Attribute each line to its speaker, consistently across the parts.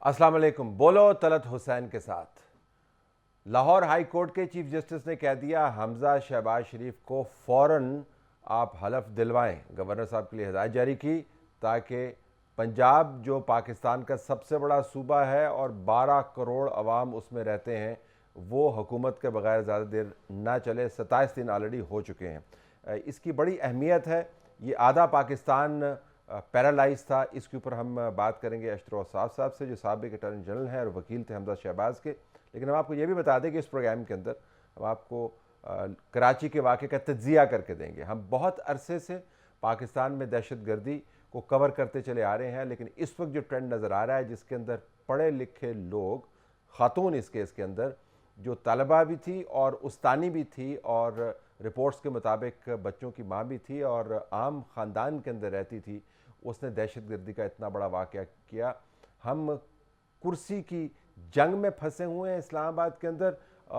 Speaker 1: السلام علیکم. بولو طلعت حسین کے ساتھ. لاہور ہائی کورٹ کے چیف جسٹس نے کہہ دیا حمزہ شہباز شریف کو فوراً آپ حلف دلوائیں. گورنر صاحب کے لیے ہدایت جاری کی تاکہ پنجاب جو پاکستان کا سب سے بڑا صوبہ ہے اور 12 کروڑ عوام اس میں رہتے ہیں وہ حکومت کے بغیر زیادہ دیر نہ چلے. 27 دن آلریڈی ہو چکے ہیں. اس کی بڑی اہمیت ہے. یہ آدھا پاکستان پیرالائز تھا. اس کے اوپر ہم بات کریں گے اشتر اوصاف صاحب سے جو سابق اٹارنی جنرل ہیں اور وکیل تھے حمزہ شہباز کے. لیکن ہم آپ کو یہ بھی بتا دیں کہ اس پروگرام کے اندر ہم آپ کو کراچی کے واقعے کا تجزیہ کر کے دیں گے. ہم بہت عرصے سے پاکستان میں دہشت گردی کو کور کرتے چلے آ رہے ہیں، لیکن اس وقت جو ٹرینڈ نظر آ رہا ہے جس کے اندر پڑھے لکھے لوگ، خاتون اس کیس کے اندر جو طالبہ بھی تھی اور استانی بھی تھی اور رپورٹس کے مطابق بچوں کی ماں بھی تھی اور عام خاندان کے اندر رہتی تھی، اس نے دہشت گردی کا اتنا بڑا واقعہ کیا. ہم کرسی کی جنگ میں پھنسے ہوئے ہیں اسلام آباد کے اندر.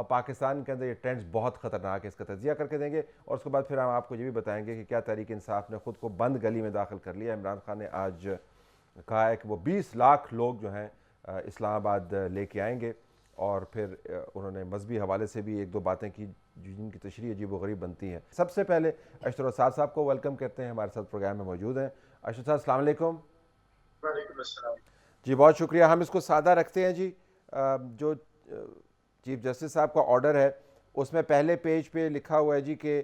Speaker 1: پاکستان کے اندر یہ ٹرینڈز بہت خطرناک ہے. اس کا تجزیہ کر کے دیں گے اور اس کے بعد پھر ہم آپ کو یہ بھی بتائیں گے کہ کیا تحریک انصاف نے خود کو بند گلی میں داخل کر لیا. عمران خان نے آج کہا ہے کہ وہ 20 لاکھ لوگ جو ہیں اسلام آباد لے کے آئیں گے، اور پھر انہوں نے مذہبی حوالے سے بھی ایک دو باتیں کی جن کی تشریح عجیب و غریب بنتی ہیں. سب سے پہلے اشتر اوصاف صاحب کو ویلکم کرتے ہیں، ہمارے ساتھ پروگرام میں موجود ہیں. اشتر صاحب السلام علیکم.
Speaker 2: وعلیکم السلام.
Speaker 1: جی بہت شکریہ. ہم اس کو سادہ رکھتے ہیں. جی جو چیف جسٹس صاحب کا آرڈر ہے اس میں پہلے پیج پہ لکھا ہوا ہے جی کہ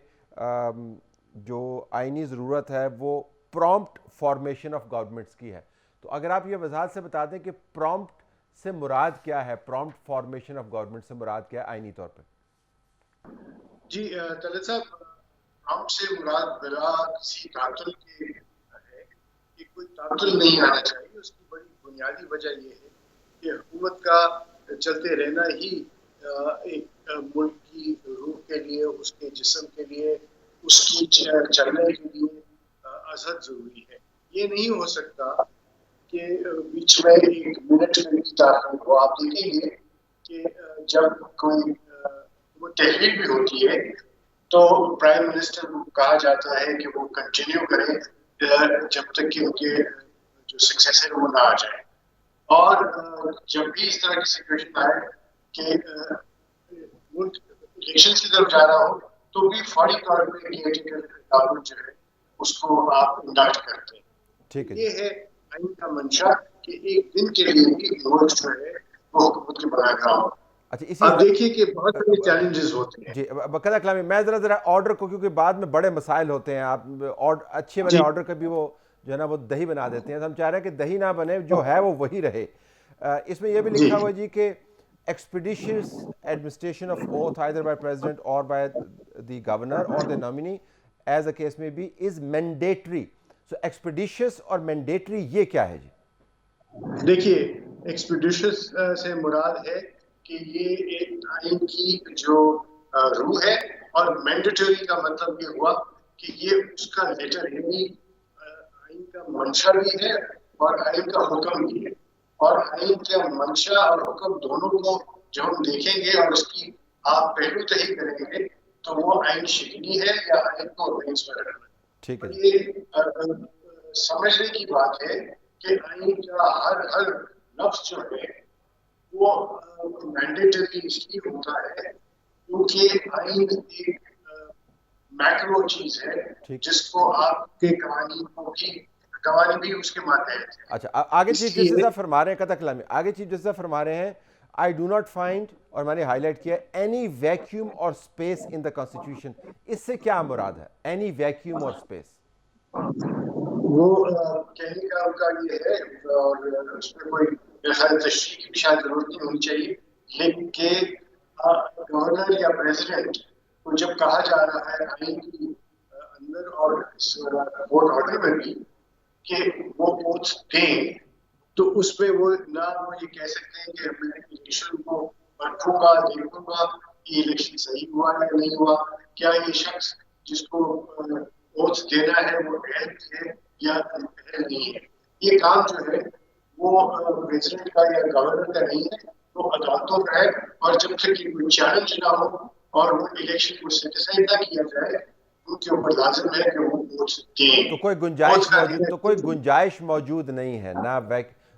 Speaker 1: جو آئینی ضرورت ہے وہ پرومپٹ فارمیشن آف گورنمنٹس کی ہے. تو اگر آپ یہ وضاحت سے بتا دیں کہ پرومپٹ سے مراد کیا ہے، پرومپٹ فارمیشن آف گورنمنٹ سے مراد کیا ہے آئینی طور پہ؟
Speaker 2: جی طلعت صاحب، پرومپٹ سے مراد بلا کسی تعطل کے ہے کہ کوئی تعطل نہیں آنا چاہیے. اس کی بڑی بنیادی وجہ یہ ہے کہ حکومت کا چلتے رہنا ہی ایک ملک کی روح کے لیے، اس کے جسم کے لیے، اس کی چلنے کے لیے ازحد ضروری ہے. یہ نہیں ہو سکتا کہ بیچ میں ایک منٹ میں بھی تاخیر ہو. آپ دیکھیں گے کہ جب کوئی وہ تحریر بھی ہوتی ہے تو پرائم منسٹر کو کہا جاتا ہے کہ وہ کنٹینیو کریں جب تک کہ ان کے جو سکسیسر وہ نہ آ جائے. اور جب بھی اس طرح کی سچویشن آئے کہ ملک الیکشن کی طرف جا رہا ہو تو بھی فوری طور پہ گورنمنٹ جو ہے اس کو آپ انڈکٹ کرتے ہیں.
Speaker 1: ٹھیک ہے.
Speaker 2: یہ ہے آئین کا منشا کہ ایک دن کے لیے بھی ملک جو ہے وہ حکومت کے بغیر نہ ہو.
Speaker 1: اچھا
Speaker 2: آپ دیکھیے کہ بہت سارے چیلنجز ہوتے ہیں.
Speaker 1: جی بقدر کلامی میں ذرا آرڈر کو، کیونکہ بعد میں بڑے مسائل ہوتے ہیں، آپ اچھے والے آرڈر کا بھی وہ جو ہے نا وہ دہی بنا دیتے ہیں. تو ہم چاہ رہے ہیں کہ دہی نہ بنے، جو ہے وہ وہی رہے. اس میں یہ بھی لکھا ہوا ہے جی کہ expeditious administration of oath either by president or by the governor or the nominee as the case may be is mandatory. So expeditious اور mandatory یہ کیا ہے جی؟
Speaker 2: دیکھیے ایکسپیڈیشس سے مراد ہے کہ یہ ایک آئین کی جو روح ہے، اور مینڈیٹری کا مطلب یہ ہوا کہ یہ اس کا لیٹر یعنی آئین کا منشا بھی ہے اور آئین کا حکم بھی ہے. اور آئین کا منشا اور حکم دونوں کو جو ہم دیکھیں گے اور اس کی آپ پہلو تہی کریں گے تو وہ آئین شکنی ہے یا آئین کو ریز پر رکھنا.
Speaker 1: ٹھیک ہے.
Speaker 2: یہ سمجھنے کی بات ہے کہ آئین کا ہر لفظ جو ہے وہ مینڈیٹری اس لیے ہوتا ہے کیونکہ آئین ایک میکرو چیز ہے جس کو آپ کے قوانین بھی اس کے ماتحت ہیں.
Speaker 1: اچھا آگے چیف جسٹس صاحب فرما رہے ہیں قطع کلامی، آگے چیف جسٹس صاحب فرما رہے ہیں I do not find، اور میں نے ہائی لائٹ کیا any vacuum or space in the constitution. اس سے کیا مراد ہے any vacuum or space؟
Speaker 2: وہ کہنے کا ان کا یہ ہے اور اس میں کوئی تشریح کی بھی شاید ضرورت نہیں ہونی چاہیے، لیکن کہ گورنر یا پریزیڈنٹ کو جب کہا جا رہا ہے آئین کے اندر اور اس ووٹ آرڈر میں بھی کہ وہ ووٹ دیں تو اس پہ وہ نہ وہ یہ کہہ سکتے ہیں کہ میں الیکشن کو رکھوں گا دیکھوں گا یہ الیکشن صحیح ہوا یا نہیں ہوا، کیا یہ شخص جس کو ووٹ دینا ہے وہ اہل ہے یا اہل نہیں ہے. یہ کام جو ہے وہ پریزیڈنٹ کا یا گورنر کا نہیں ہے، وہ عدالتوں کا ہے. اور جب تک کہ کوئی چیلنج نہ ہو اور وہ الیکشن کو سیٹسفائی نہ کیا جائے ان کے اوپر لازم ہے کہ وہ ووٹ دیں.
Speaker 1: تو کوئی گنجائش موجود نہیں ہے،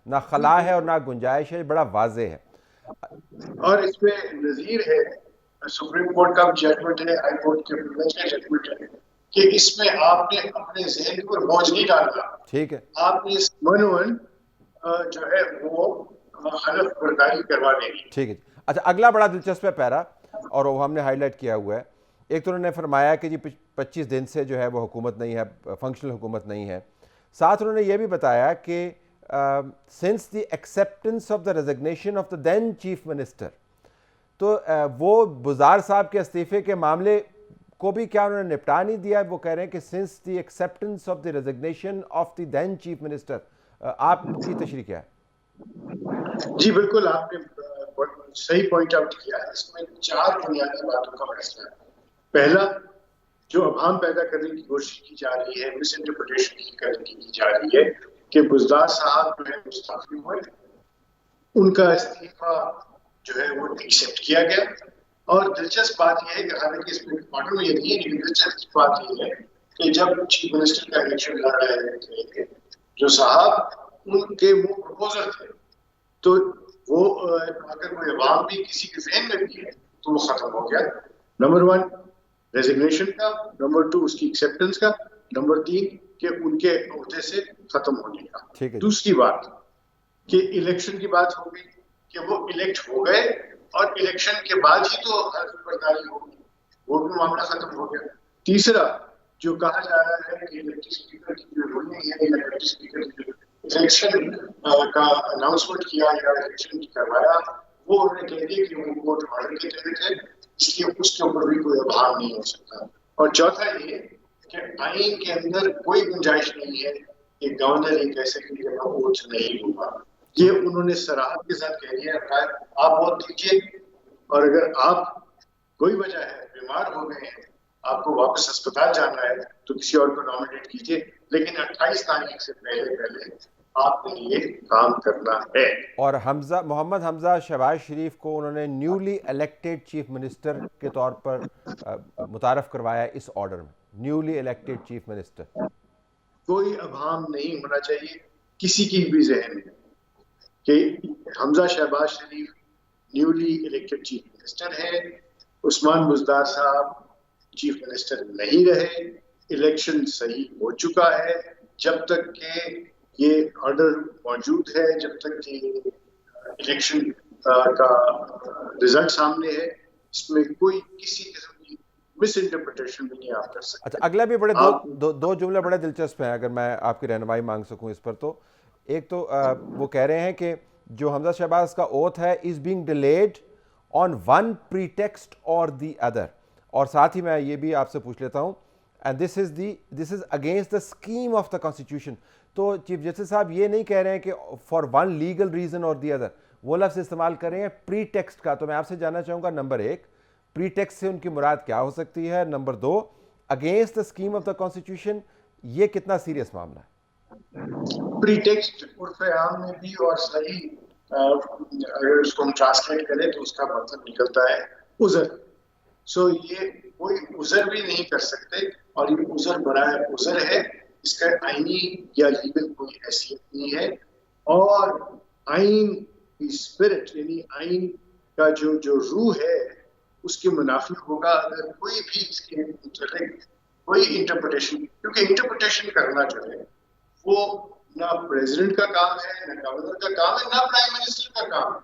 Speaker 1: نہ خلا ہے اور نہ گنجائش ہے, بڑا واضح ہے.
Speaker 2: اور اس میں نظیر ہے سپریم کورٹ کا ججمنٹ ہے, ہائی کورٹ کے ججمنٹ ہے کہ اس میں آپ نے اپنے ذہن پر بوجھ نہیں ڈالنا,
Speaker 1: ٹھیک ہے,
Speaker 2: آپ نے منون جو ہے وہ حلف برداری کروا دیں گی.
Speaker 1: ٹھیک ہے. اچھا, اگلا بڑا دلچسپ ہے پیرا, اور وہ ہم نے ہائی لائٹ کیا ہوا ہے. ایک تو انہوں نے فرمایا کہ جی 25 دن سے جو ہے وہ حکومت نہیں ہے, فنکشنل حکومت نہیں ہے. ساتھ انہوں نے یہ بھی بتایا کہ since the acceptance of the resignation of the then chief minister, تو وہ بزار صاحب کے استعفے کے معاملے کو بھی کیا انہوں نے نپٹا نہیں دیا؟ وہ کہہ رہے ہیں کہ since the acceptance of the resignation of the then chief minister. آپ کی تشریح کیا ہے؟
Speaker 2: جی بالکل, آپ نے صحیح پوائنٹ آؤٹ کیا. اس میں 4 بنیادی باتوں کا مسئلہ ہے. پہلا, جو ابہام پیدا کرنے کی کوشش کی جا رہی ہے, مس انٹرپریٹیشن کرنے کی جا رہی ہے کہ بزدار صاحب جو ہے مستعفی ہوئے, ان کا استعفیٰ جو ہے وہ ایکسیپٹ کیا گیا. اور دلچسپ بات یہ ہے کہ حالانکہ اس میں آرڈر میں یہ نہیں ہے, لیکن دلچسپ بات یہ ہے کہ جب چیف منسٹر کا الیکشن لڑ رہے تھے جو صاحب ان کے وہ پرپوزر تھے, تو وہ اگر کوئی عوام بھی کسی کے ذہن میں بھی ہے تو وہ ختم ہو گیا. نمبر 1 ریزگنیشن کا, نمبر 2 اس کی ایکسیپٹنس کا, نمبر 3 کہ ان کے عہدے سے ختم ہونے کا. دوسری بات کہ الیکشن کی بات ہو گئی کہ وہ الیکٹ ہو گئے اور الیکشن کے بعد ہی تو حلف برداری ہوگی, وہ بھی معاملہ ختم ہو گیا. تیسرا, جو کہا جا رہا ہے کہ الیکٹڈ اسپیکر کی جو رولنگ ہے, الیکٹڈ اسپیکر کی الیکشن کا اناؤنسمنٹ کیا یا الیکشن کروایا, وہ انہوں نے کہہ دیا کہ وہ کورٹ آرڈر کے تحت ہے, اس لیے اس کے اوپر بھی کوئی ابہام نہیں ہو سکتا. اور چوتھا یہ کہ آئین کے اندر کوئی گنجائش نہیں ہے کہ گورنر یہ کہہ سکے کہ میں ووٹ نہیں ہوگا. یہ انہوں نے صراحت کے ساتھ کہہ دیا ہے, آپ ووٹ دیجیے, اور اگر آپ کوئی وجہ ہے بیمار ہو گئے ہیں, آپ کو واپس اسپتال جانا ہے تو کسی اور کو نامنیٹ کیجیے, لیکن 28 تاریخ سے پہلے آپ نے یہ کام کرنا ہے. اور
Speaker 1: محمد حمزہ شہباز شریف کو انہوں نے نیولی الیکٹڈ چیف منسٹر کے طور پر متعارف کروایا اس آرڈر میں, نیولی الیکٹڈ چیف منسٹر.
Speaker 2: کوئی ابہام نہیں ہونا چاہیے کسی کی بھی ذہن میں کہ حمزہ شہباز شریف نیولی الیکٹڈ چیف منسٹر ہے, عثمان بزدار صاحب چیف منسٹر نہیں رہے, الیکشن صحیح ہو چکا ہے. جب تک کہ یہ آرڈر موجود ہے, جب تک کہ الیکشن کا رزلٹ سامنے ہے, اس میں کوئی کسی قسم کی مس انٹرپریٹیشن بھی نہیں آپ کر سکتے.
Speaker 1: اچھا, اگلا بھی بڑے دو جملے بڑے دلچسپ ہیں, اگر میں آپ کی رہنمائی مانگ سکوں اس پر. تو ایک تو وہ کہہ رہے ہیں کہ جو حمزہ شہباز کا اوتھ ہے is being delayed on one pretext اور دی ادر. اور ساتھ ہی میں یہ بھی آپ سے پوچھ لیتا ہوں, and this is against the scheme of the constitution. تو چیف جسٹس صاحب یہ نہیں کہہ رہے ہیں کہ فار ون لیگل ریزن اور دی ادر, وہ لفظ استعمال کر رہے ہیں پری ٹیکسٹ کا. تو میں آپ سے جاننا چاہوں گا, نمبر 1 پری ٹیکسٹ سے ان کی مراد کیا ہو سکتی ہے, number 2 against the scheme of the constitution, یہ کتنا سیریس معاملہ ہے؟
Speaker 2: پری ٹیکسٹ عرف عام میں بھی, اور صحیح اگر اس کو ہم ٹرانسلیٹ کریں تو اس کا مطلب نکلتا ہے عذر. سو یہ کوئی عذر بھی نہیں کر سکتے, اور یہ عذر برائے عذر ہے, اس کا آئینی یا لیگل کوئی حیثیت نہیں ہے. اور آئین کی اسپرٹ یعنی آئین کا جو روح ہے اس کے منافی ہوگا اگر کوئی بھی اس کے متعلق کوئی انٹرپریٹیشن, کیونکہ انٹرپریٹیشن کرنا جو ہے وہ نہ پریزیڈنٹ کا کام ہے, نہ گورنر کا کام ہے, نہ پرائم منسٹر کا کام ہے,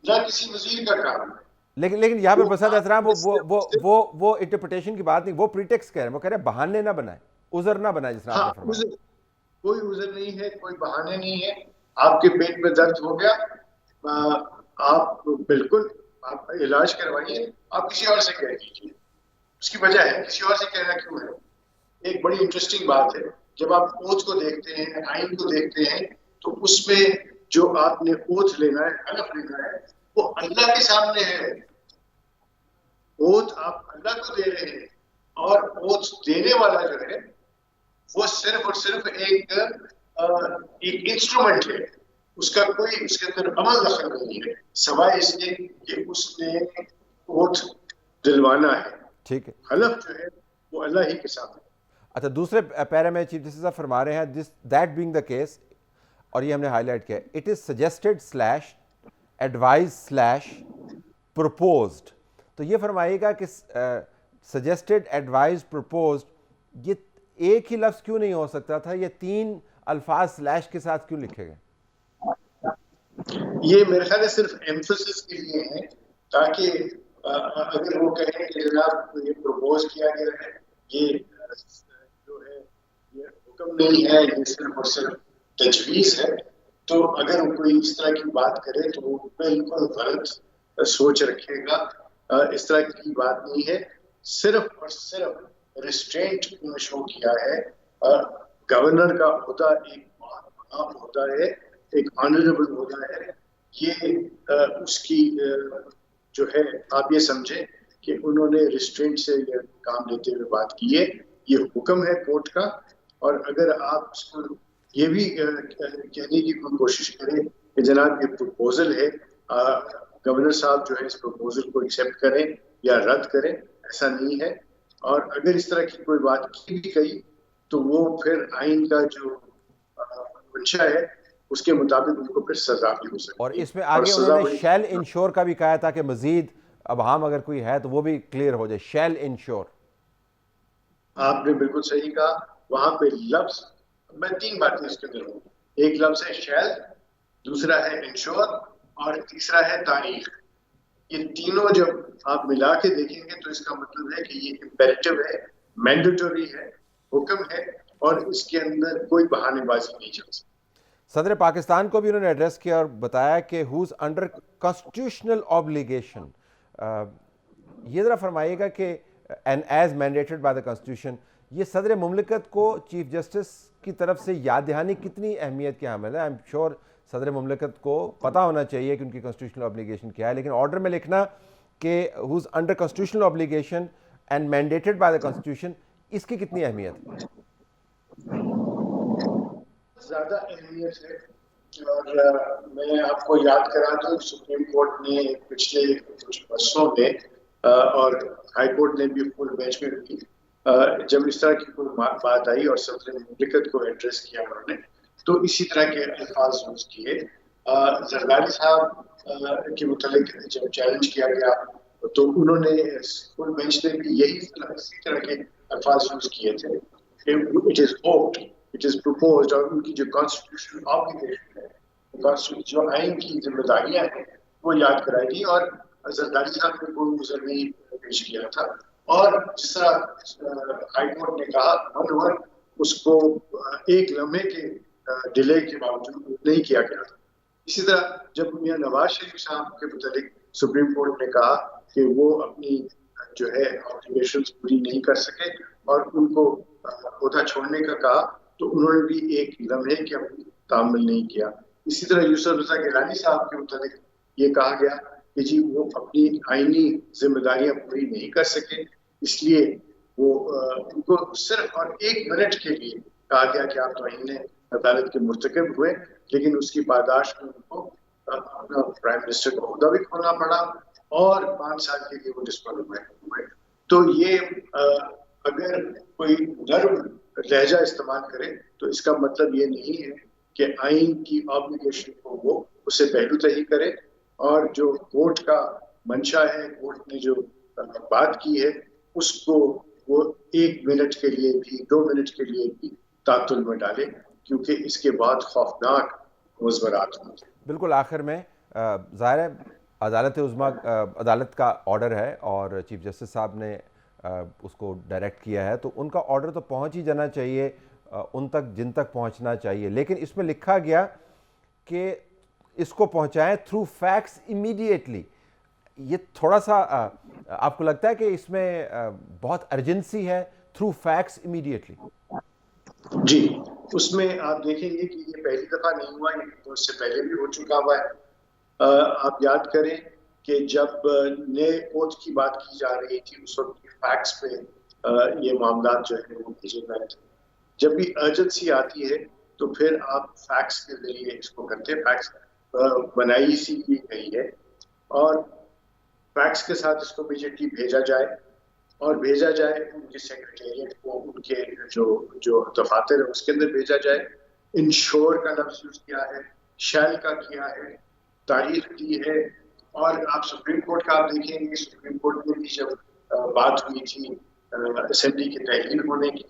Speaker 2: نہ کسی وزیر کا کام ہے.
Speaker 1: لیکن یہاں پر بسات احترام وہ انٹرپریٹیشن کی بات نہیں, وہ پریٹیکسٹ کہہ رہے ہیں, وہ کہہ رہے ہیں بہانے نہ بنائیں, عذر نہ بنائیں. جس طرح آپ نے فرمایا,
Speaker 2: کوئی عذر نہیں ہے, کوئی بہانے نہیں ہے. آپ کے پیٹ میں درد ہو گیا, آپ بالکل آپ علاج کروائیے, آپ کسی اور سے کہہ دیجیے, اس کی وجہ ہے, کسی اور سے کہنا کیوں ہے. ایک بڑی انٹرسٹنگ بات ہے, جب آپ اوتھ کو دیکھتے ہیں, آئین کو دیکھتے ہیں, تو اس میں جو آپ نے اوتھ لینا ہے, حلف لینا ہے, وہ اللہ کے سامنے ہے. اوتھ آپ اللہ کو دے رہے ہیں, اور اوتھ دینے والا جو ہے وہ صرف اور صرف ایک انسٹرومنٹ ہے, اس کا کوئی اس کے اندر عمل دخل نہیں ہے, سوائے اس کے کہ اس نے اوتھ دلوانا ہے.
Speaker 1: ٹھیک ہے,
Speaker 2: حلف جو ہے وہ اللہ ہی کے سامنے.
Speaker 1: اچھا, دوسرے پیرے میں چیف جسٹس صاحب فرما رہے ہیں دیٹ بینگ دا کیس, اور یہ ہم نے ہائی لائٹ کیا ہے, it is suggested slash advise slash proposed. تو یہ فرمائیے گا کہ سجیسٹڈ ایڈوائز پروپوزڈ یہ ایک ہی لفظ کیوں نہیں ہو سکتا تھا, یہ 3 الفاظ سلیش کے ساتھ کیوں لکھے گئے؟
Speaker 2: یہ میرے خیال ہے صرف ایمفسس کے لیے ہے, تاکہ اگر وہ کہیں کہ جناب یہ پروپوز کیا گیا ہے, یہ جو ہے یہ حکم نہیں ہے, یہ صرف اور صرف تجویز ہے, تو اگر کوئی اس طرح کی بات کرے تو وہ بالکل غلط سوچ رکھے گا. اس طرح کی بات نہیں ہے, صرف اور صرف ریسٹرینٹ شو کیا ہے. گورنر کا عہدہ ایک بہت بڑا عہدہ ہے, ایک آنریبل عہدہ ہے. یہ اس کی جو ہے آپ یہ سمجھیں کہ انہوں نے ریسٹرینٹ سے یہ کام لیتے ہوئے بات کی ہے, یہ حکم ہے کورٹ کا. اور اگر آپ اس کو یہ بھی کہنے کی کوشش کریں کہ جناب یہ پروپوزل ہے, گورنر صاحب جو ہے اس پروپوزل کو ایکسیپٹ کریں یا رد کریں, ایسا نہیں ہے. اور اگر اس طرح کی کوئی بات کی بھی گئی تو وہ پھر آئین کا جو منشا ہے اس کے مطابق ان کو پھر سزا بھی ہو سکتی ہے.
Speaker 1: اور اس میں آگے انہوں نے شیل انشور کا بھی کہا تھا کہ مزید ابہام اگر کوئی ہے تو وہ بھی کلیئر ہو جائے. شیل انشور,
Speaker 2: آپ نے بالکل صحیح کہا. وہاں پہ لفظ میں 3 باتیں اس کے اندر ہوں. ایک لفظ ہے شیل, دوسرا ہے انشور, اور تیسرا ہے تاریخ. یہ تینوں جب آپ ملا کے دیکھیں گے تو اس کا مطلب ہے کہ یہ امپیریٹو ہے, مینڈیٹوری ہے, حکم ہے, اور اس کے اندر کوئی بہانے بازی نہیں چل سکتی.
Speaker 1: صدر پاکستان کو بھی انہوں نے ایڈریس کیا اور بتایا کہ ہوز انڈر کانسٹیٹیوشنل آبلیگیشن. یہ ذرا فرمائیے گا کہ and as mandated by the constitution, یہ صدر مملکت کو چیف جسٹس کی طرف سے یاد دہانی کتنی اہمیت کے حامل ہے؟ آئی ایم شیور صدر مملکت کو پتہ ہونا چاہیے کہ ان کی کانسٹیٹیوشنل آبلیگیشن کیا ہے, لیکن آرڈر میں لکھنا کہ who's under constitutional obligation and mandated by the constitution, اس کی کتنی اہمیت ہے؟
Speaker 2: زیادہ اہمیت ہے. اور میں آپ کو یاد کرا دوں, سپریم کورٹ نے پچھلے کچھ برسوں میں اور ہائی کورٹ نے بھی فل بینچ میں بھی جب اس طرح کی کوئی بات آئی اور صدر مملکت کو ایڈریس کیا انہوں نے, تو اسی طرح کے الفاظ یوز کیے. زرداری صاحب کے متعلق جب چیلنج کیا گیا تو انہوں نے فل بینچ نے بھی اسی طرح کے الفاظ یوز کیے تھے. It is hoped, it is proposed, اور ان کی جو کانسٹیٹیوشنل آبلیگیشن ہے, جو آئین کی ذمہ داریاں ہیں, وہ یاد کرائی گئی. اور زرداری صاحب نے کوئی عذر نہیں پیش کیا تھا. اور جس طرح ہائی کورٹ نے کہا 1 اوور, اس کو ایک لمحے کے ڈیلے کے باوجود نہیں کیا گیا تھا. اسی طرح جب میاں نواز شریف صاحب کے متعلق سپریم کورٹ نے کہا کہ وہ اپنی جو ہے آبلیگیشنز پوری نہیں کر سکے اور ان کو عہدہ چھوڑنے کا کہا, تو انہوں نے بھی ایک لمحے کے تعامل نہیں کیا. اسی طرح یوسف رضا گیلانی صاحب کے متعلق یہ کہا گیا کہ جی وہ اپنی آئینی ذمہ داریاں پوری نہیں کر سکے, اس لیے وہ ان کو صرف اور 1 منٹ کے لیے کہا گیا کہ آپ توہین عدالت کے مرتکب ہوئے, لیکن اس کی پاداش میں ان کو اپنا پرائم منسٹر کا عہدہ بھی کھونا پڑا اور 5 سال کے لیے وہ ڈسکوالیفائی ہوئے. تو یہ اگر کوئی نرم لہجہ استعمال کرے تو اس کا مطلب یہ نہیں ہے کہ آئین کی آبلیگیشن کو وہ اسے پہلو تہی کرے, اور جو کورٹ کا منشا ہے, کورٹ نے جو بات کی ہے, اس کو وہ 1 منٹ کے لیے بھی 2 منٹ کے لیے بھی تعطل میں ڈالے, کیونکہ اس کے بعد خوفناک مضمرات ہوں گے.
Speaker 1: بالکل آخر میں ظاہر ہے عدالت عظمیٰ عدالت کا آرڈر ہے اور چیف جسٹس صاحب نے اس کو ڈائریکٹ کیا ہے, تو ان کا آرڈر تو پہنچ ہی جانا چاہیے ان تک جن تک پہنچنا چاہیے. لیکن اس میں لکھا گیا کہ اس کو پہنچائیں تھرو فیکس امیڈیٹلی. یہ تھوڑا سا آپ کو لگتا ہے کہ اس میں بہت ارجنسی ہے, تھرو فیکس امیڈیٹلی؟
Speaker 2: جی, اس میں آپ دیکھیں گے کہ یہ پہلی دفعہ نہیں ہوا, یہ تو اس سے پہلے بھی ہو چکا ہوا ہے. آپ یاد کریں کہ جب نئے اوتھ کی بات کی جا رہی تھی اس وقت فیکس پہ یہ معاملات جو ہے وہ بھیجے گئے تھے. جب بھی ارجنسی آتی ہے تو پھر آپ فیکس کے ذریعے اس کو کرتے ہیں. فیکس بنائی سی کی گئی ہے اور فیکس کے ساتھ اس کو امیڈیٹلی بھیجا جائے, اور بھیجا جائے ان کے سیکریٹریٹ کو, ان کے جو دفاتر ہے اس کے اندر بھیجا جائے. انشور کا لفظ یوز کیا ہے، شیل کا کیا ہے، تاریخ دی ہے. اور آپ سپریم کورٹ کا آپ دیکھیں گے، سپریم کورٹ میں بھی جب بات ہوئی تھی اسمبلی کی تحلیل ہونے کی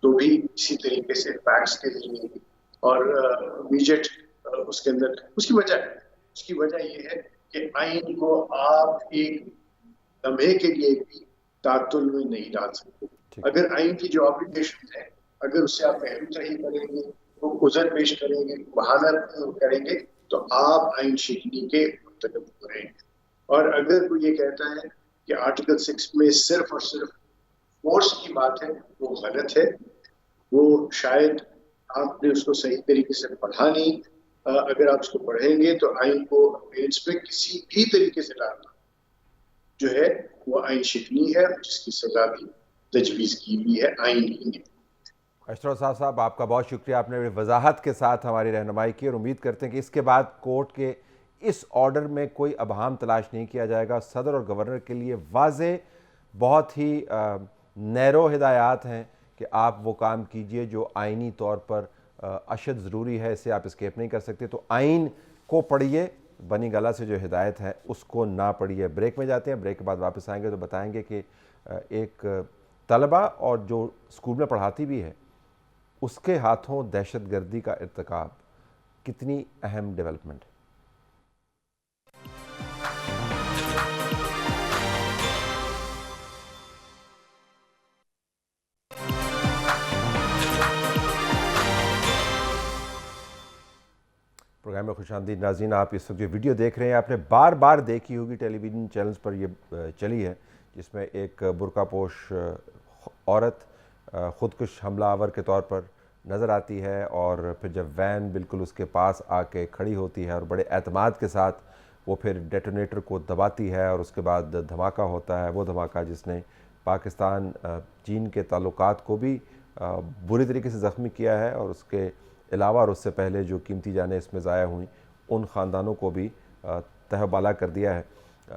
Speaker 2: تو بھی اسی طریقے سے فیکٹس کے ذریعے اور امیجیٹ اس کے اندر اس کی وجہ یہ ہے کہ آئین کو آپ ایک لمحے کے لیے بھی تعطل میں نہیں ڈال سکتے. اگر آئین کی جو آبلیگیشن ہے اگر اس سے آپ محروم صحیح کریں گے، وہ عذر پیش کریں گے، بہانہ کریں گے تو آپ آئین شکنی کے مرتکب ہو رہے ہیں. اور اگر کوئی یہ کہتا ہے کہ آرٹیکل 6 میں صرف اور صرف فورس کی بات ہے، وہ غلط ہے. وہ شاید آپ نے اس کو صحیح طریقے سے پڑھا نہیں. اگر آپ اس کو پڑھیں گے تو آئین کو اگینسٹ پہ کسی بھی طریقے سے ڈالنا جو ہے وہ آئین شکنی ہے، جس کی سزا بھی تجویز کی ہوئی ہے آئین ہی میں.
Speaker 1: اشرف صاحب آپ کا بہت شکریہ، آپ نے بڑی وضاحت کے ساتھ ہماری رہنمائی کی، اور امید کرتے ہیں کہ اس کے بعد کورٹ کے اس آرڈر میں کوئی ابہام تلاش نہیں کیا جائے گا. صدر اور گورنر کے لیے واضح بہت ہی نیرو ہدایات ہیں کہ آپ وہ کام کیجئے جو آئینی طور پر اشد ضروری ہے، اسے آپ اسکیپ نہیں کر سکتے. تو آئین کو پڑھیے، بنی گالہ سے جو ہدایت ہے اس کو نہ پڑھیے. بریک میں جاتے ہیں، بریک کے بعد واپس آئیں گے تو بتائیں گے کہ ایک طلبہ اور جو اسکول میں پڑھاتی بھی ہے اس کے ہاتھوں دہشت گردی کا ارتکاب کتنی اہم ڈیولپمنٹ ہے. پروگرام میں خوش آمدید ناظرین. آپ اس وقت جو ویڈیو دیکھ رہے ہیں آپ نے بار بار دیکھی ہوگی، ٹیلی ویژن چینلز پر یہ چلی ہے، جس میں ایک برقع پوش عورت خودکش حملہ آور کے طور پر نظر آتی ہے، اور پھر جب وین بالکل اس کے پاس آ کے کھڑی ہوتی ہے اور بڑے اعتماد کے ساتھ وہ پھر ڈیٹونیٹر کو دباتی ہے، اور اس کے بعد دھماکہ ہوتا ہے، وہ دھماکہ جس نے پاکستان چین کے تعلقات کو بھی بری طریقے سے زخمی کیا ہے، اور اس کے علاوہ اور اس سے پہلے جو قیمتی جانیں اس میں ضائع ہوئیں ان خاندانوں کو بھی تہہ بالا کر دیا ہے.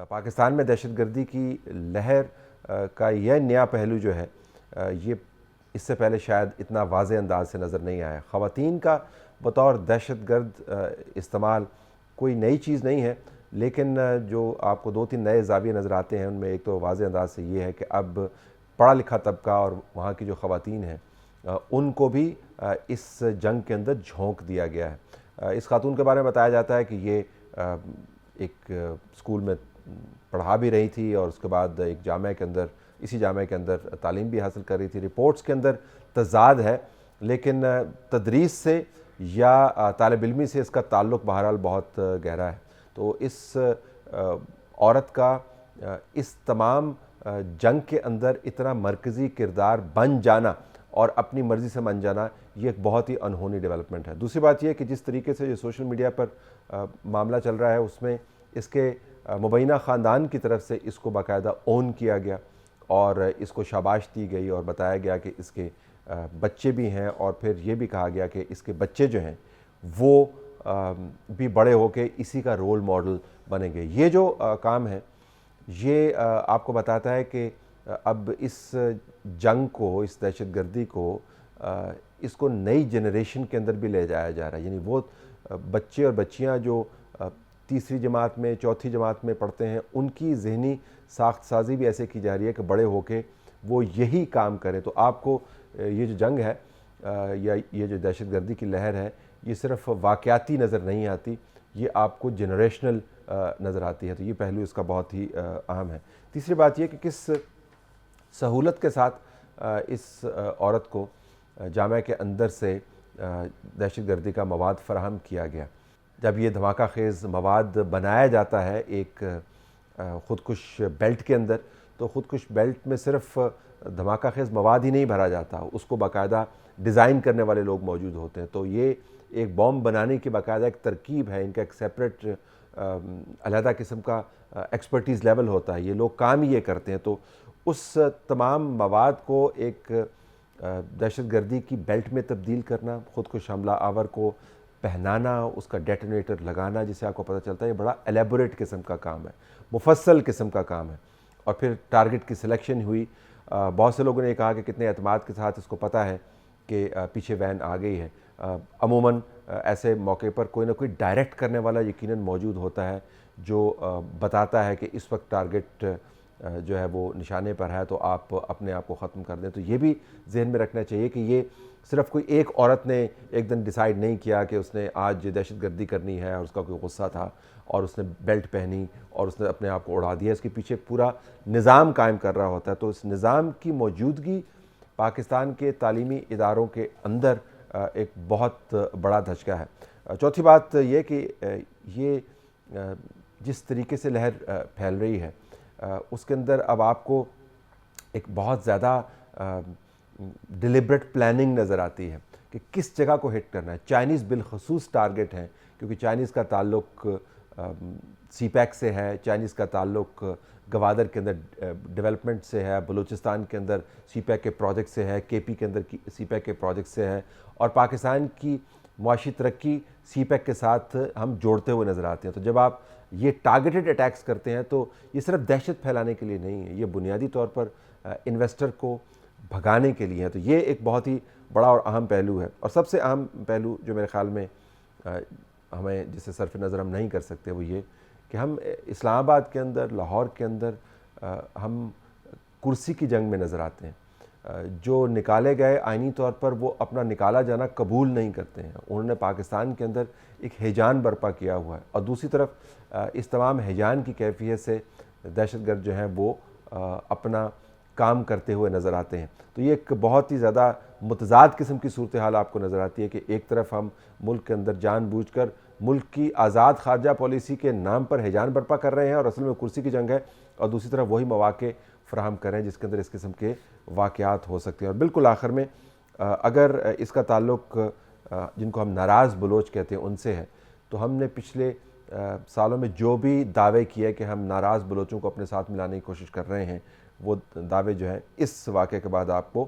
Speaker 1: پاکستان میں دہشت گردی کی لہر کا یہ نیا پہلو جو ہے یہ اس سے پہلے شاید اتنا واضح انداز سے نظر نہیں آیا. خواتین کا بطور دہشت گرد استعمال کوئی نئی چیز نہیں ہے، لیکن جو آپ کو 2-3 نئے زاویے نظر آتے ہیں ان میں ایک تو واضح انداز سے یہ ہے کہ اب پڑھا لکھا طبقہ اور وہاں کی جو خواتین ہیں ان کو بھی اس جنگ کے اندر جھونک دیا گیا ہے. اس خاتون کے بارے میں بتایا جاتا ہے کہ یہ ایک اسکول میں پڑھا بھی رہی تھی اور اس کے بعد ایک جامعہ کے اندر، اسی جامعہ کے اندر تعلیم بھی حاصل کر رہی تھی. رپورٹس کے اندر تضاد ہے، لیکن تدریس سے یا طالب علمی سے اس کا تعلق بہرحال بہت گہرا ہے. تو اس عورت کا اس تمام جنگ کے اندر اتنا مرکزی کردار بن جانا اور اپنی مرضی سے مان جانا، یہ ایک بہت ہی انہونی ڈیولپمنٹ ہے. دوسری بات یہ کہ جس طریقے سے جو سوشل میڈیا پر معاملہ چل رہا ہے اس میں اس کے مبینہ خاندان کی طرف سے اس کو باقاعدہ اون کیا گیا اور اس کو شاباش دی گئی اور بتایا گیا کہ اس کے بچے بھی ہیں، اور پھر یہ بھی کہا گیا کہ اس کے بچے جو ہیں وہ بھی بڑے ہو کے اسی کا رول ماڈل بنیں گے. یہ جو کام ہے یہ آپ کو بتاتا ہے کہ اب اس جنگ کو، اس دہشت گردی کو، اس کو نئی جنریشن کے اندر بھی لے جایا جا رہا ہے. یعنی وہ بچے اور بچیاں جو تیسری جماعت میں، چوتھی جماعت میں پڑھتے ہیں ان کی ذہنی ساخت سازی بھی ایسے کی جا رہی ہے کہ بڑے ہو کے وہ یہی کام کریں. تو آپ کو یہ جو جنگ ہے یا یہ جو دہشت گردی کی لہر ہے یہ صرف واقعاتی نظر نہیں آتی، یہ آپ کو جنریشنل نظر آتی ہے. تو یہ پہلو اس کا بہت ہی اہم ہے. تیسری بات یہ کہ کس سہولت کے ساتھ اس عورت کو جامعہ کے اندر سے دہشت گردی کا مواد فراہم کیا گیا. جب یہ دھماکہ خیز مواد بنایا جاتا ہے ایک خودکش بیلٹ کے اندر، تو خودکش بیلٹ میں صرف دھماکہ خیز مواد ہی نہیں بھرا جاتا، اس کو باقاعدہ ڈیزائن کرنے والے لوگ موجود ہوتے ہیں. تو یہ ایک بوم بنانے کی باقاعدہ ایک ترکیب ہے، ان کا ایک سیپریٹ علیحدہ قسم کا ایکسپرٹیز لیول ہوتا ہے، یہ لوگ کام ہی یہ کرتے ہیں. تو اس تمام مواد کو ایک دہشت گردی کی بیلٹ میں تبدیل کرنا، خودکش حملہ آور کو پہنانا، اس کا ڈیٹونیٹر لگانا، جسے آپ کو پتہ چلتا ہے یہ بڑا ایلیبوریٹ قسم کا کام ہے، مفصل قسم کا کام ہے. اور پھر ٹارگٹ کی سلیکشن ہوئی. بہت سے لوگوں نے کہا کہ کتنے اعتماد کے ساتھ اس کو پتہ ہے کہ پیچھے وین آ گئی ہے. عموماً ایسے موقع پر کوئی نہ کوئی ڈائریکٹ کرنے والا یقیناً موجود ہوتا ہے جو بتاتا ہے کہ اس وقت ٹارگٹ جو ہے وہ نشانے پر ہے تو آپ اپنے آپ کو ختم کر دیں. تو یہ بھی ذہن میں رکھنا چاہیے کہ یہ صرف کوئی ایک عورت نے ایک دن ڈیسائیڈ نہیں کیا کہ اس نے آج دہشت گردی کرنی ہے اور اس کا کوئی غصہ تھا اور اس نے بیلٹ پہنی اور اس نے اپنے آپ کو اڑا دیا. اس کے پیچھے پورا نظام قائم کر رہا ہوتا ہے. تو اس نظام کی موجودگی پاکستان کے تعلیمی اداروں کے اندر ایک بہت بڑا دھچکا ہے. چوتھی بات یہ کہ یہ جس طریقے سے لہر پھیل رہی ہے اس کے اندر اب آپ کو ایک بہت زیادہ ڈیلیبریٹ پلاننگ نظر آتی ہے کہ کس جگہ کو ہٹ کرنا ہے. چائنیز بالخصوص ٹارگٹ ہیں کیونکہ چائنیز کا تعلق سی پیک سے ہے, چائنیز کا تعلق گوادر کے اندر ڈیولپمنٹ سے ہے, بلوچستان کے اندر سی پیک کے پروجیکٹ سے ہے, کے پی کے اندر سی پیک کے پروجیکٹ سے ہے, اور پاکستان کی معاشی ترقی سی پیک کے ساتھ ہم جوڑتے ہوئے نظر آتے ہیں. تو جب آپ یہ ٹارگیٹڈ اٹیکس کرتے ہیں تو یہ صرف دہشت پھیلانے کے لیے نہیں ہے, یہ بنیادی طور پر انویسٹر کو بھگانے کے لیے ہے. تو یہ ایک بہت ہی بڑا اور اہم پہلو ہے. اور سب سے اہم پہلو جو میرے خیال میں ہمیں جسے صرف نظر ہم نہیں کر سکتے وہ یہ کہ ہم اسلام آباد کے اندر, لاہور کے اندر ہم کرسی کی جنگ میں نظر آتے ہیں. جو نکالے گئے آئینی طور پر وہ اپنا نکالا جانا قبول نہیں کرتے ہیں. انہوں نے پاکستان کے اندر ایک ہیجان برپا کیا ہوا ہے اور دوسری طرف اس تمام ہیجان کی کیفیت سے دہشت گرد جو ہیں وہ اپنا کام کرتے ہوئے نظر آتے ہیں. تو یہ ایک بہت ہی زیادہ متضاد قسم کی صورتحال آپ کو نظر آتی ہے کہ ایک طرف ہم ملک کے اندر جان بوجھ کر ملک کی آزاد خارجہ پالیسی کے نام پر ہیجان برپا کر رہے ہیں اور اصل میں کرسی کی جنگ ہے, اور دوسری طرف وہی مواقع فراہم کریں جس کے اندر اس قسم کے واقعات ہو سکتے ہیں. اور بالکل آخر میں اگر اس کا تعلق جن کو ہم ناراض بلوچ کہتے ہیں ان سے ہے تو ہم نے پچھلے سالوں میں جو بھی دعوے کیے کہ ہم ناراض بلوچوں کو اپنے ساتھ ملانے کی کوشش کر رہے ہیں وہ دعوے جو ہیں اس واقعے کے بعد آپ کو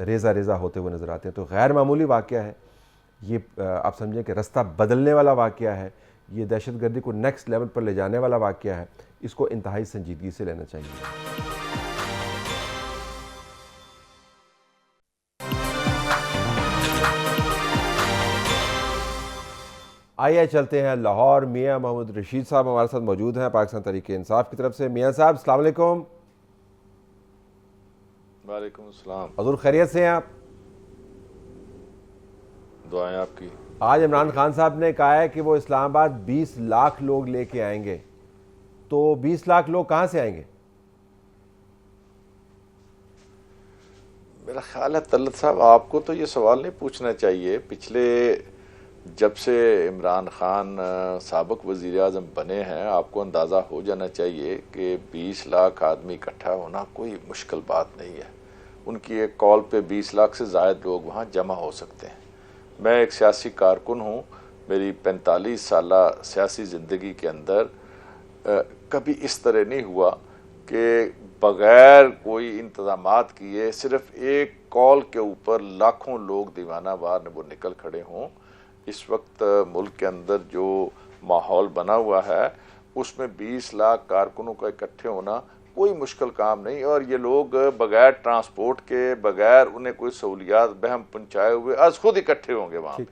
Speaker 1: ریزہ ریزہ ہوتے ہوئے نظر آتے ہیں. تو غیر معمولی واقعہ ہے یہ, آپ سمجھیں کہ رستہ بدلنے والا واقعہ ہے, یہ دہشت گردی کو نیکسٹ لیول پر لے جانے والا واقعہ ہے. اس کو انتہائی سنجیدگی سے لینا چاہیے. آئیے چلتے ہیں لاہور. میاں محمود رشید صاحب ہمارے ساتھ موجود ہیں پاکستان تحریک انصاف کی طرف سے. میاں صاحب السلام علیکم.
Speaker 3: وعلیکم السلام.
Speaker 1: حضور خیریت سے ہیں آپ؟
Speaker 3: دعائیں آپ کی.
Speaker 1: آج عمران خان صاحب نے کہا ہے کہ وہ اسلام آباد 20 لاکھ لوگ لے کے آئیں گے, تو 20 لاکھ لوگ کہاں سے آئیں گے؟
Speaker 3: میرا خیال ہے طلعت صاحب آپ کو تو یہ سوال نہیں پوچھنا چاہیے. پچھلے جب سے عمران خان سابق وزیر اعظم بنے ہیں آپ کو اندازہ ہو جانا چاہیے کہ 20 لاکھ آدمی اکٹھا ہونا کوئی مشکل بات نہیں ہے. ان کی ایک کال پہ 20 لاکھ سے زائد لوگ وہاں جمع ہو سکتے ہیں. میں ایک سیاسی کارکن ہوں. میری 45 سالہ سیاسی زندگی کے اندر کبھی اس طرح نہیں ہوا کہ بغیر کوئی انتظامات کیے صرف ایک کال کے اوپر لاکھوں لوگ دیوانہ وار وہ نکل کھڑے ہوں. اس وقت ملک کے اندر جو ماحول بنا ہوا ہے اس میں 20 لاکھ کارکنوں کا اکٹھے ہونا کوئی مشکل کام نہیں. اور یہ لوگ بغیر ٹرانسپورٹ کے, بغیر انہیں کوئی سہولیات بہم پہنچائے ہوئے از خود اکٹھے ہوں گے وہاں پہ.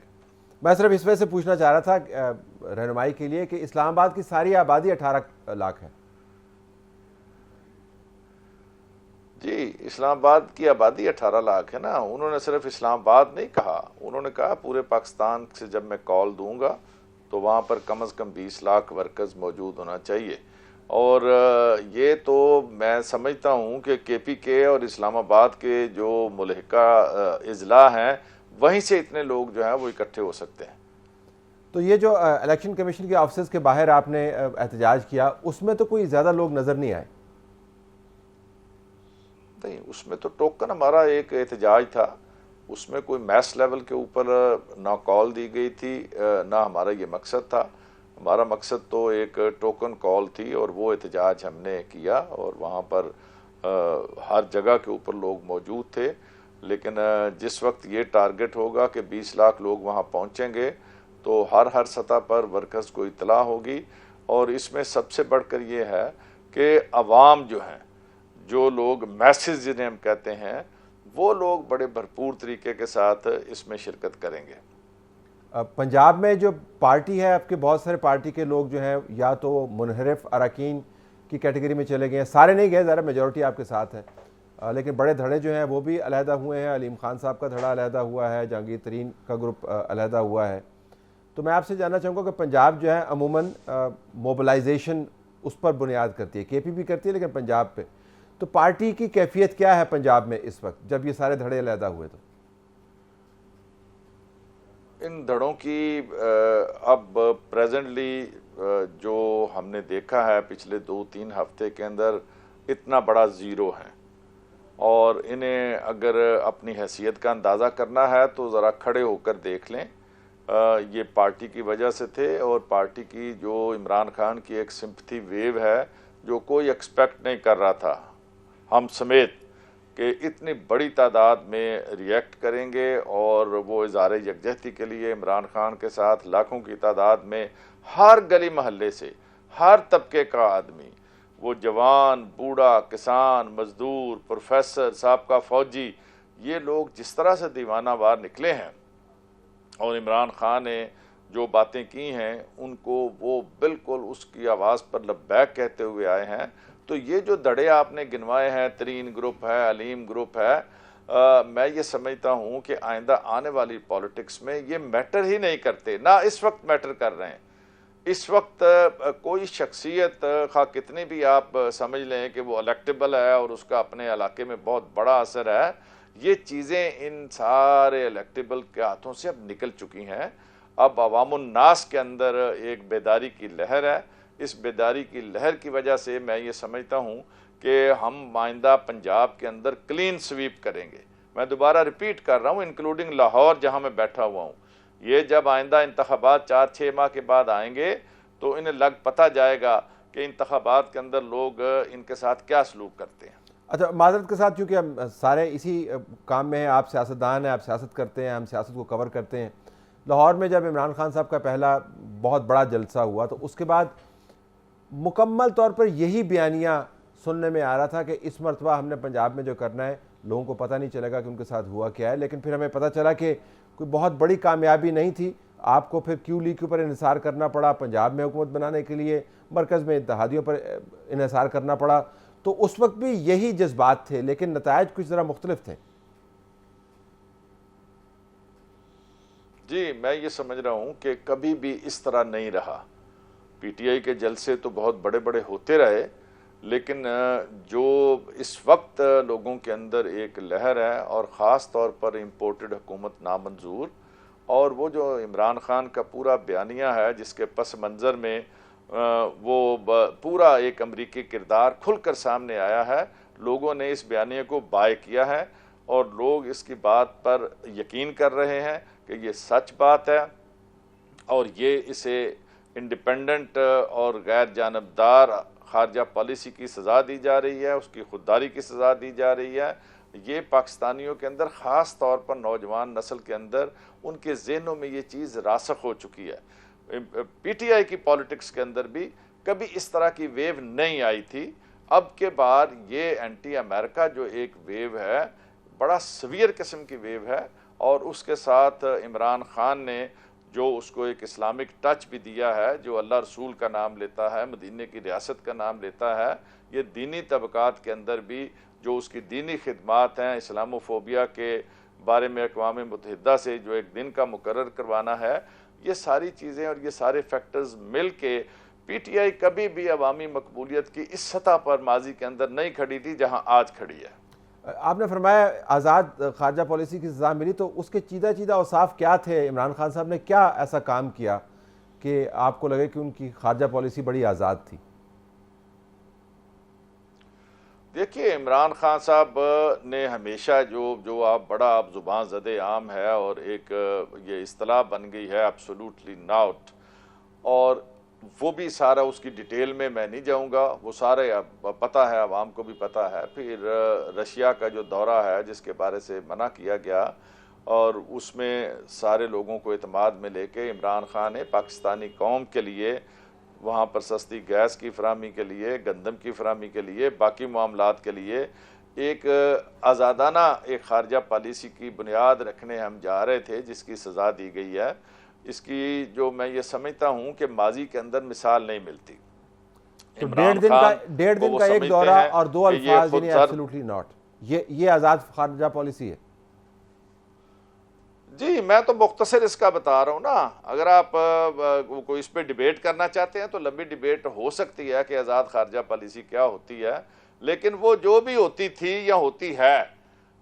Speaker 1: میں صرف اس وجہ سے پوچھنا چاہ رہا تھا رہنمائی کے لیے کہ اسلام آباد کی ساری آبادی 18 لاکھ ہے.
Speaker 3: جی اسلام آباد کی آبادی 18 لاکھ ہے نا. انہوں نے صرف اسلام آباد نہیں کہا, انہوں نے کہا پورے پاکستان سے جب میں کال دوں گا تو وہاں پر کم از کم 20 لاکھ ورکرز موجود ہونا چاہیے. اور یہ تو میں سمجھتا ہوں کہ کے پی کے اور اسلام آباد کے جو ملحقہ اضلاع ہیں وہیں سے اتنے لوگ جو ہیں وہ اکٹھے ہو سکتے ہیں.
Speaker 1: تو یہ جو الیکشن کمیشن کے آفسز کے باہر آپ نے احتجاج کیا اس میں تو کوئی زیادہ لوگ نظر نہیں آئے؟
Speaker 3: نہیں, اس میں تو ٹوکن ہمارا ایک احتجاج تھا. اس میں کوئی میس لیول کے اوپر نہ کال دی گئی تھی نہ ہمارا یہ مقصد تھا. ہمارا مقصد تو ایک ٹوکن کال تھی اور وہ احتجاج ہم نے کیا اور وہاں پر ہر جگہ کے اوپر لوگ موجود تھے. لیکن جس وقت یہ ٹارگٹ ہوگا کہ 20 لاکھ لوگ وہاں پہنچیں گے تو ہر سطح پر ورکرز کو اطلاع ہوگی. اور اس میں سب سے بڑھ کر یہ ہے کہ عوام جو ہیں, جو لوگ میسز جنہیں ہم کہتے ہیں, وہ لوگ بڑے بھرپور طریقے کے ساتھ اس میں شرکت کریں گے۔
Speaker 1: پنجاب میں جو پارٹی ہے آپ کے، بہت سارے پارٹی کے لوگ جو ہیں یا تو منحرف اراکین کی کیٹیگری میں چلے گئے ہیں، سارے نہیں گئے، ذرا میجورٹی آپ کے ساتھ ہے، لیکن بڑے دھڑے جو ہیں وہ بھی علیحدہ ہوئے ہیں۔ علیم خان صاحب کا دھڑا علیحدہ ہوا ہے، جہانگیر ترین کا گروپ علیحدہ ہوا ہے۔ تو میں آپ سے جاننا چاہوں گا کہ پنجاب جو ہے عموماً موبلائزیشن اس پر بنیاد کرتی ہے، کے پی بھی کرتی ہے لیکن پنجاب پہ، تو پارٹی کی کیفیت کیا ہے پنجاب میں اس وقت جب یہ سارے دھڑے علیحدہ ہوئے؟ تو
Speaker 3: ان دھڑوں کی اب پریزنٹلی جو ہم نے دیکھا ہے پچھلے 2-3 ہفتے کے اندر اتنا بڑا زیرو ہے، اور انہیں اگر اپنی حیثیت کا اندازہ کرنا ہے تو ذرا کھڑے ہو کر دیکھ لیں۔ یہ پارٹی کی وجہ سے تھے، اور پارٹی کی جو عمران خان کی ایک سمپتھی ویو ہے جو کوئی ایکسپیکٹ نہیں کر رہا تھا، ہم سمیت، کہ اتنی بڑی تعداد میں ریئیکٹ کریں گے، اور وہ اظہار یکجہتی کے لیے عمران خان کے ساتھ لاکھوں کی تعداد میں ہر گلی محلے سے، ہر طبقے کا آدمی، وہ جوان، بوڑھا، کسان، مزدور، پروفیسر، سابقہ فوجی، یہ لوگ جس طرح سے دیوانہ وار نکلے ہیں اور عمران خان نے جو باتیں کی ہیں ان کو وہ بالکل اس کی آواز پر لبیک کہتے ہوئے آئے ہیں۔ تو یہ جو دھڑے آپ نے گنوائے ہیں، ترین گروپ ہے، علیم گروپ ہے، میں یہ سمجھتا ہوں کہ آئندہ آنے والی پولیٹکس میں یہ میٹر ہی نہیں کرتے، نہ اس وقت میٹر کر رہے ہیں۔ اس وقت کوئی شخصیت خواہ کتنی بھی آپ سمجھ لیں کہ وہ الیکٹیبل ہے اور اس کا اپنے علاقے میں بہت بڑا اثر ہے، یہ چیزیں ان سارے الیکٹیبل کے ہاتھوں سے اب نکل چکی ہیں۔ اب عوام الناس کے اندر ایک بیداری کی لہر ہے۔ اس بیداری کی لہر کی وجہ سے میں یہ سمجھتا ہوں کہ ہم آئندہ پنجاب کے اندر کلین سویپ کریں گے۔ میں دوبارہ ریپیٹ کر رہا ہوں، انکلوڈنگ لاہور جہاں میں بیٹھا ہوا ہوں۔ یہ جب آئندہ انتخابات 4-6 ماہ کے بعد آئیں گے تو انہیں پتہ جائے گا کہ انتخابات کے اندر لوگ ان کے ساتھ کیا سلوک کرتے ہیں۔
Speaker 1: اچھا، معذرت کے ساتھ، چونکہ ہم سارے اسی کام میں ہیں، آپ سیاستدان ہیں، آپ سیاست کرتے ہیں، ہم سیاست کو کور کرتے ہیں۔ لاہور میں جب عمران خان صاحب کا پہلا بہت بڑا جلسہ ہوا تو اس کے بعد مکمل طور پر یہی بیانیہ سننے میں آ رہا تھا کہ اس مرتبہ ہم نے پنجاب میں جو کرنا ہے، لوگوں کو پتہ نہیں چلے گا کہ ان کے ساتھ ہوا کیا ہے، لیکن پھر ہمیں پتہ چلا کہ کوئی بہت بڑی کامیابی نہیں تھی۔ آپ کو پھر کیو لیگ کے اوپر انحصار کرنا پڑا، پنجاب میں حکومت بنانے کے لیے مرکز میں اتحادیوں پر انحصار کرنا پڑا، تو اس وقت بھی یہی جذبات تھے لیکن نتائج کچھ ذرا مختلف تھے۔
Speaker 3: جی، میں یہ سمجھ رہا ہوں کہ کبھی بھی اس طرح نہیں رہا۔ پی ٹی آئی کے جلسے تو بہت بڑے بڑے ہوتے رہے، لیکن جو اس وقت لوگوں کے اندر ایک لہر ہے، اور خاص طور پر امپورٹڈ حکومت نامنظور، اور وہ جو عمران خان کا پورا بیانیہ ہے جس کے پس منظر میں وہ پورا ایک امریکی کردار کھل کر سامنے آیا ہے، لوگوں نے اس بیانیے کو بائے کیا ہے، اور لوگ اس کی بات پر یقین کر رہے ہیں کہ یہ سچ بات ہے، اور یہ اسے انڈیپینڈنٹ اور غیر جانبدار خارجہ پالیسی کی سزا دی جا رہی ہے، اس کی خودداری کی سزا دی جا رہی ہے۔ یہ پاکستانیوں کے اندر، خاص طور پر نوجوان نسل کے اندر، ان کے ذہنوں میں یہ چیز راسخ ہو چکی ہے۔ پی ٹی آئی کی پولیٹکس کے اندر بھی کبھی اس طرح کی ویو نہیں آئی تھی۔ اب کے بعد یہ اینٹی امریکہ جو ایک ویو ہے، بڑا سویر قسم کی ویو ہے، اور اس کے ساتھ عمران خان نے جو اس کو ایک اسلامک ٹچ بھی دیا ہے، جو اللہ رسول کا نام لیتا ہے، مدینے کی ریاست کا نام لیتا ہے، یہ دینی طبقات کے اندر بھی جو اس کی دینی خدمات ہیں، اسلاموفوبیا کے بارے میں اقوام متحدہ سے جو ایک دن کا مقرر کروانا ہے، یہ ساری چیزیں اور یہ سارے فیکٹرز مل کے پی ٹی آئی کبھی بھی عوامی مقبولیت کی اس سطح پر ماضی کے اندر نہیں کھڑی تھی جہاں آج کھڑی ہے۔
Speaker 1: آپ نے فرمایا آزاد خارجہ پالیسی کی سزا ملی، تو اس کے چیدہ اوصاف کیا تھے؟ عمران خان صاحب نے کیا ایسا کام کیا کہ آپ کو لگے کہ ان کی خارجہ پالیسی بڑی آزاد تھی؟
Speaker 3: دیکھیے، عمران خان صاحب نے ہمیشہ جو آپ زبان زد عام ہے، اور ایک یہ اصطلاح بن گئی ہے ایبسولوٹلی ناٹ، اور وہ بھی سارا اس کی ڈیٹیل میں نہیں جاؤں گا، وہ سارے پتہ ہے، عوام کو بھی پتہ ہے۔ پھر رشیا کا جو دورہ ہے جس کے بارے سے منع کیا گیا، اور اس میں سارے لوگوں کو اعتماد میں لے کے عمران خان نے پاکستانی قوم کے لیے وہاں پر سستی گیس کی فراہمی کے لیے، گندم کی فراہمی کے لیے، باقی معاملات کے لیے ایک آزادانہ ایک خارجہ پالیسی کی بنیاد رکھنے ہم جا رہے تھے جس کی سزا دی گئی ہے، اس کی جو میں یہ سمجھتا ہوں کہ ماضی کے اندر مثال نہیں ملتی۔
Speaker 1: تو ڈیڑھ دن کا ایک دورہ اور 2 الفاظ یعنی ایبسولوٹلی ناٹ، یہ آزاد خارجہ پالیسی ہے؟
Speaker 3: جی میں تو مختصر اس کا بتا رہا ہوں نا، اگر آپ کوئی اس پہ ڈیبیٹ کرنا چاہتے ہیں تو لمبی ڈیبیٹ ہو سکتی ہے کہ آزاد خارجہ پالیسی کیا ہوتی ہے، لیکن وہ جو بھی ہوتی تھی یا ہوتی ہے،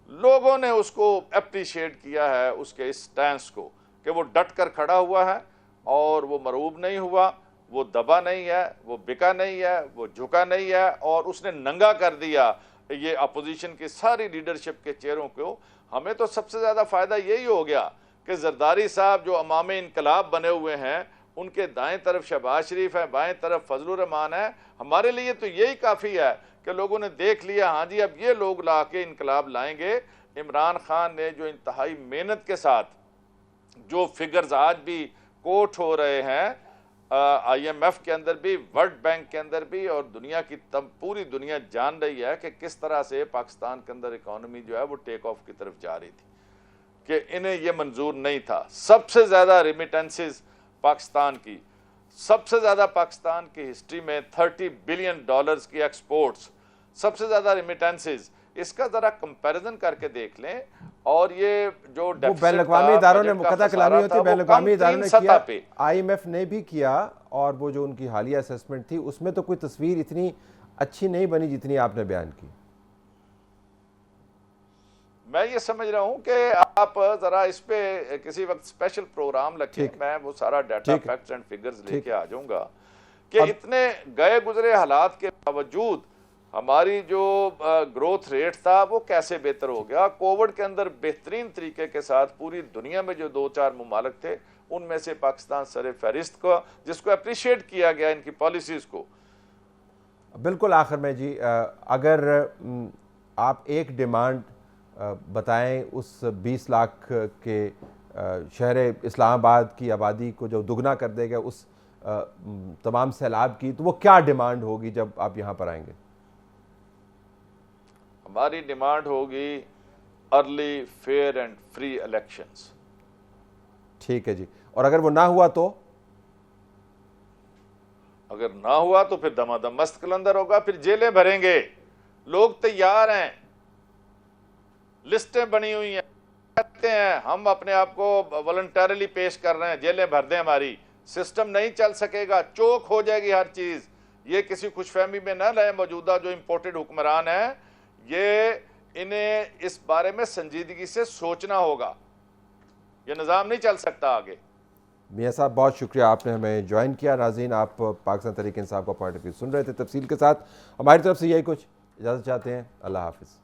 Speaker 3: لوگوں نے اس کو اپریشیٹ کیا ہے، اس کے اس سٹینس کو کہ وہ ڈٹ کر کھڑا ہوا ہے اور وہ مرعوب نہیں ہوا، وہ دبا نہیں ہے، وہ بکا نہیں ہے، وہ جھکا نہیں ہے، اور اس نے ننگا کر دیا یہ اپوزیشن کی ساری لیڈرشپ کے چہروں کو۔ ہمیں تو سب سے زیادہ فائدہ یہی ہو گیا کہ زرداری صاحب جو امام انقلاب بنے ہوئے ہیں، ان کے دائیں طرف شہباز شریف ہے، بائیں طرف فضل الرحمان ہے، ہمارے لیے تو یہی کافی ہے کہ لوگوں نے دیکھ لیا ہاں جی اب یہ لوگ لا کے انقلاب لائیں گے۔ عمران خان نے جو انتہائی محنت کے ساتھ جو فگرز آج بھی کوٹ ہو رہے ہیں آئی ایم ایف کے اندر بھی، ورلڈ بینک کے اندر بھی، اور دنیا کی پوری دنیا جان رہی ہے کہ کس طرح سے پاکستان کے اندر اکانومی جو ہے وہ ٹیک آف کی طرف جا رہی تھی، کہ انہیں یہ منظور نہیں تھا۔ سب سے زیادہ ریمیٹنسز پاکستان کی، سب سے زیادہ پاکستان کی ہسٹری میں $30 بلین کی ایکسپورٹس، سب سے زیادہ ریمیٹنسز، اس کا ذرا کمپیریزن کر کے دیکھ لیں۔ اور یہ جو
Speaker 1: بین الاقوامی اداروں نے مقدہ کلامی ہوتی، بین الاقوامی اداروں نے کیا، آئی ایم ایف نے بھی کیا، اور وہ جو ان کی حالیہ اسیسمنٹ تھی اس میں تو کوئی تصویر اتنی اچھی نہیں بنی جتنی آپ نے بیان کی۔
Speaker 3: میں یہ سمجھ رہا ہوں کہ آپ ذرا اس پہ کسی وقت اسپیشل پروگرام رکھیں، میں وہ سارا ڈیٹا فیکٹس اینڈ فگرز لے کے آ جاؤں گا کہ اتنے گئے گزرے حالات کے باوجود ہماری جو گروتھ ریٹ تھا وہ کیسے بہتر ہو گیا۔ کووڈ کے اندر بہترین طریقے کے ساتھ پوری دنیا میں جو 2-4 ممالک تھے ان میں سے پاکستان سر فہرست کو، جس کو اپریشیٹ کیا گیا ان کی پالیسیز کو۔
Speaker 1: بالکل آخر میں جی، اگر آپ ایک ڈیمانڈ بتائیں اس 20 لاکھ کے شہر اسلام آباد کی آبادی کو جو دگنا کر دے گا اس تمام سیلاب کی، تو وہ کیا ڈیمانڈ ہوگی جب آپ یہاں پر آئیں گے؟
Speaker 3: ہماری ڈیمانڈ ہوگی early fair and free elections.
Speaker 1: ٹھیک ہے جی، اور اگر وہ نہ ہوا تو؟
Speaker 3: اگر نہ ہوا تو پھر دمادم مست قلندر ہوگا، پھر جیلیں بھریں گے۔ لوگ تیار ہیں، لسٹیں بنی ہوئی ہیں، کہتے ہیں ہم اپنے آپ کو والنٹریلی پیش کر رہے ہیں، جیلیں بھر دیں ہماری۔ سسٹم نہیں چل سکے گا، چوک ہو جائے گی ہر چیز۔ یہ کسی خوش فہمی میں نہ رہے، موجودہ جو امپورٹڈ حکمران ہیں، یہ انہیں اس بارے میں سنجیدگی سے سوچنا ہوگا، یہ نظام نہیں چل سکتا آگے۔
Speaker 1: میاں صاحب بہت شکریہ، آپ نے ہمیں جوائن کیا۔ ناظرین، آپ پاکستان تحریک انصاف کا پوائنٹ آف ویو سن رہے تھے۔ تفصیل کے ساتھ ہماری طرف سے یہی کچھ، اجازت چاہتے ہیں، اللہ حافظ۔